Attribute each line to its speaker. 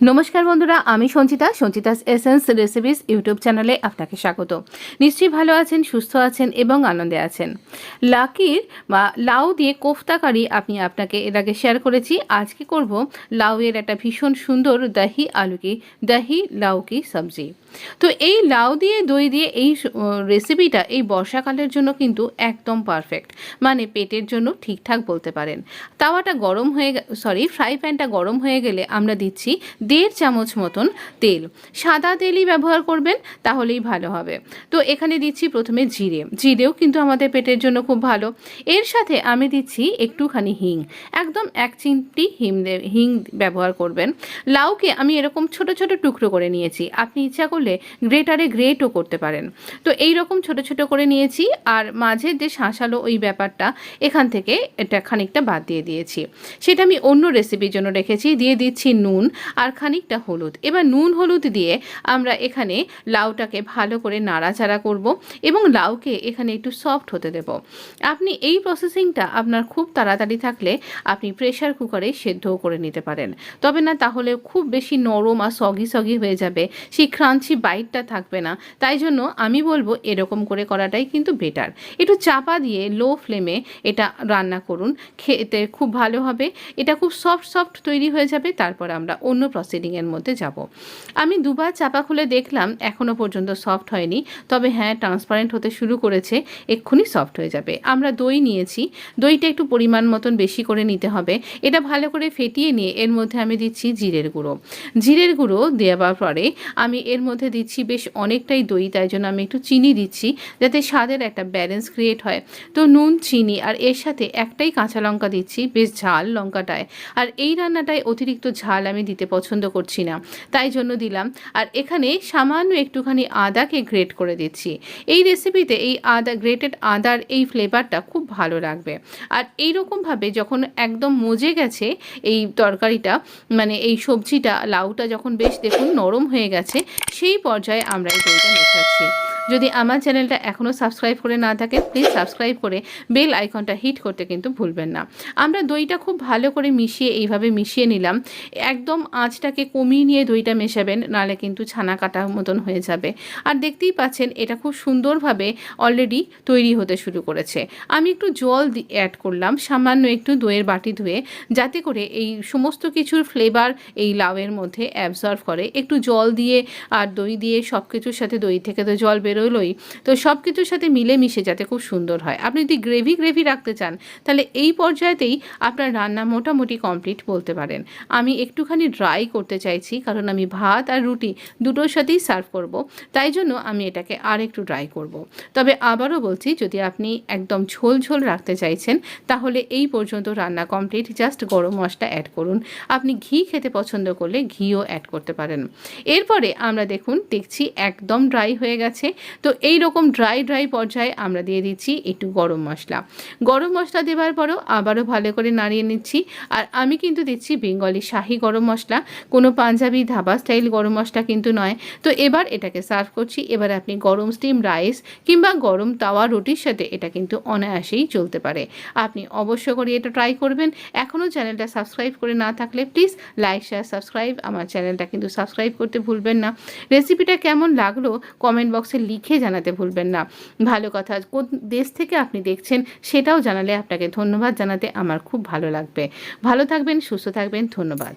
Speaker 1: নমস্কার বন্ধুরা, আমি সঞ্চিতাস এসেন্স রেসিপিস ইউটিউব চ্যানেলে আপনাকে স্বাগত। নিশ্চয়ই ভালো আছেন, সুস্থ আছেন এবং আনন্দে আছেন। লাকির বা লাউ দিয়ে কোফতা কারি আমি আপনাকে এর আগে শেয়ার করেছি। আজকে করব লাউয়ের একটা ভীষণ সুন্দর দাহি লাউকি সবজি। তো এই লাউ দিয়ে দই দিয়ে এই রেসিপিটা এই বর্ষাকালের জন্য কিন্তু একদম পারফেক্ট, মানে পেটের জন্য ঠিকঠাক বলতে পারেন। তাওয়াটা গরম হয়ে ফ্রাই প্যানটা গরম হয়ে গেলে আমরা দিচ্ছি 1.5 চামচ মতন তেল। সাদা তেলই ব্যবহার করবেন, তাহলেই ভালো হবে। তো এখানে দিচ্ছি প্রথমে জিরেও কিন্তু আমাদের পেটের জন্য খুব ভালো। এর সাথে আমি দিচ্ছি একটুখানি হিং, একদম 1 চিমটি হিং ব্যবহার করবেন। লাউকে আমি এরকম ছোট ছোট টুকরো করে নিয়েছি, আপনি ইচ্ছা করলে গ্রেটারে গ্রেটও করতে পারেন। তো এই রকম ছোট ছোট করে নিয়েছি, আর মাঝের যে শাঁসালো ওই ব্যাপারটা এখান থেকে এটা খানিকটা বাদ দিয়ে দিয়েছি। সেটা আমি অন্য রেসিপির জন্য রেখেছি। দিয়ে দিচ্ছি নুন আর খানিকটা হলুদ। এবার নুন হলুদ দিয়ে আমরা এখানে লাউটাকে ভালো করে নাড়াচাড়া করব এবং লাউকে এখানে একটু সফট হতে দেব। আপনি এই প্রসেসিংটা আপনার খুব তাড়াতাড়ি থাকলে আপনি প্রেশার কুকারে সেদ্ধও করে নিতে পারেন, তবে না তাহলে খুব বেশি নরম আর সগি হয়ে যাবে, সেই ক্রাঞ্চি বাইটটা থাকবে না। তাই জন্য আমি বলবো এরকম করে করাটাই কিন্তু বেটার। একটু চাপা দিয়ে লো ফ্লেমে এটা রান্না করুন, খেতে খুব ভালো হবে। এটা খুব সফট তৈরি হয়ে যাবে। তারপর আমরা অন্য প্রসিডিংয়ের মধ্যে যাব। আমি দুবার চাপা খুলে দেখলাম, এখনও পর্যন্ত সফট হয়নি, তবে হ্যাঁ ট্রান্সপারেন্ট হতে শুরু করেছে, এক্ষুনি সফট হয়ে যাবে। আমরা দই নিয়েছি, দইটা একটু পরিমাণ মতন বেশি করে নিতে হবে। এটা ভালো করে ফেটিয়ে নিয়ে এর মধ্যে আমি দিচ্ছি জিরের গুঁড়ো দেওয়ার পরে আমি এর মধ্যে দিচ্ছি বেশ অনেকটাই দই, তাই জন্য আমি একটু চিনি দিচ্ছি যাতে স্বাদের একটা ব্যালেন্স ক্রিয়েট হয়। তো নুন, চিনি আর এর সাথে একটাই কাঁচা লঙ্কা দিচ্ছি, বেশ ঝাল লঙ্কাটায়। আর এই রান্নাটায় অতিরিক্ত ঝাল আমি দিতে পছন্দ করছি না, তাই জন্য দিলাম। আর এখানে সামান্য একটুখানি আদাকে গ্রেট করে দিচ্ছি। এই রেসিপিতে এই গ্রেটেড আদার এই ফ্লেভারটা খুব ভালো লাগবে। আর এই রকমভাবে যখন একদম মজে গেছে এই তরকারিটা, মানে এই সবজিটা, লাউটা যখন বেশ দেখুন নরম হয়ে গেছে, সেই পর্যায়ে আমরা এই দইটা মেশাচ্ছি। যদি আমার চ্যানেলটা এখনও সাবস্ক্রাইব করে না থাকে, প্লিজ সাবস্ক্রাইব করে বেল আইকনটা হিট করতে কিন্তু ভুলবেন না। আমরা দইটা খুব ভালো করে এইভাবে মিশিয়ে নিলাম। একদম আঁচটাকে কমিয়ে নিয়ে দইটা মেশাবেন, নাহলে কিন্তু ছানা কাটার মতন হয়ে যাবে। আর দেখতেই পাচ্ছেন এটা খুব সুন্দরভাবে অলরেডি তৈরি হতে শুরু করেছে। আমি একটু জল অ্যাড করলাম, সামান্য একটু দইয়ের বাটি ধুয়ে, যাতে করে এই সমস্ত কিছুর ফ্লেভার এই লাউয়ের মধ্যে অ্যাবজর্ব করে। একটু জল দিয়ে আর দই দিয়ে সব কিছুর সাথে, দই থেকে তো জল বেরোলোই, তো সব কিছুর সাথে মিলেমিশে যাতে খুব সুন্দর হয়। আপনি যদি গ্রেভি রাখতে চান, তাহলে এই পর্যায়েতেই আপনার রান্না মোটামুটি কমপ্লিট বলতে পারেন। আমি একটুখানি ড্রাই করতে চাইছি, কারণ আমি ভাত আর রুটি দুটোর সাথেই সার্ভ করব, তাই জন্য আমি এটাকে আর একটু ড্রাই করব। তবে আবারও বলছি, যদি আপনি একদম ঝোল রাখতে চাইছেন, তাহলে এই পর্যন্ত রান্না কমপ্লিট। জাস্ট গরম মশলা অ্যাড করুন। আপনি ঘি খেতে পছন্দ করলে ঘিও অ্যাড করতে পারেন। এরপরে আমরা দেখছি একদম ড্রাই হয়ে গেছে। তো এই রকম ড্রাই পর্যায়ে আমরা দিয়ে দিচ্ছি একটু গরম মশলা দেওয়ার পরও আবারও ভালো করে নাড়িয়ে নিচ্ছি। আর আমি কিন্তু দিচ্ছি বেঙ্গলি শাহি গরম মশলা, কোনো পাঞ্জাবি ধাবা স্টাইল গরম মশলা কিন্তু নয়। তো এবার এটাকে সার্ভ করছি। এবার আপনি গরম স্টিম রাইস কিংবা গরম তাওয়া রুটির সাথে এটা কিন্তু অনায়াসেই চলতে পারে। আপনি অবশ্য করে এটা ট্রাই করবেন। এখনও চ্যানেলটা সাবস্ক্রাইব করে না থাকলে প্লিজ লাইক, শেয়ার, সাবস্ক্রাইব। আমার চ্যানেলটা কিন্তু সাবস্ক্রাইব করতে ভুলবেন না। রেসিপিটা কেমন লাগলো কমেন্ট বক্সে লিখে জানাতে ভুলবেন না। ভালো কথা, কোন দেশ থেকে আপনি দেখছেন সেটাও জানালে আপনাকে ধন্যবাদ জানাতে আমার খুব ভালো লাগবে। ভালো থাকবেন, সুস্থ থাকবেন, ধন্যবাদ।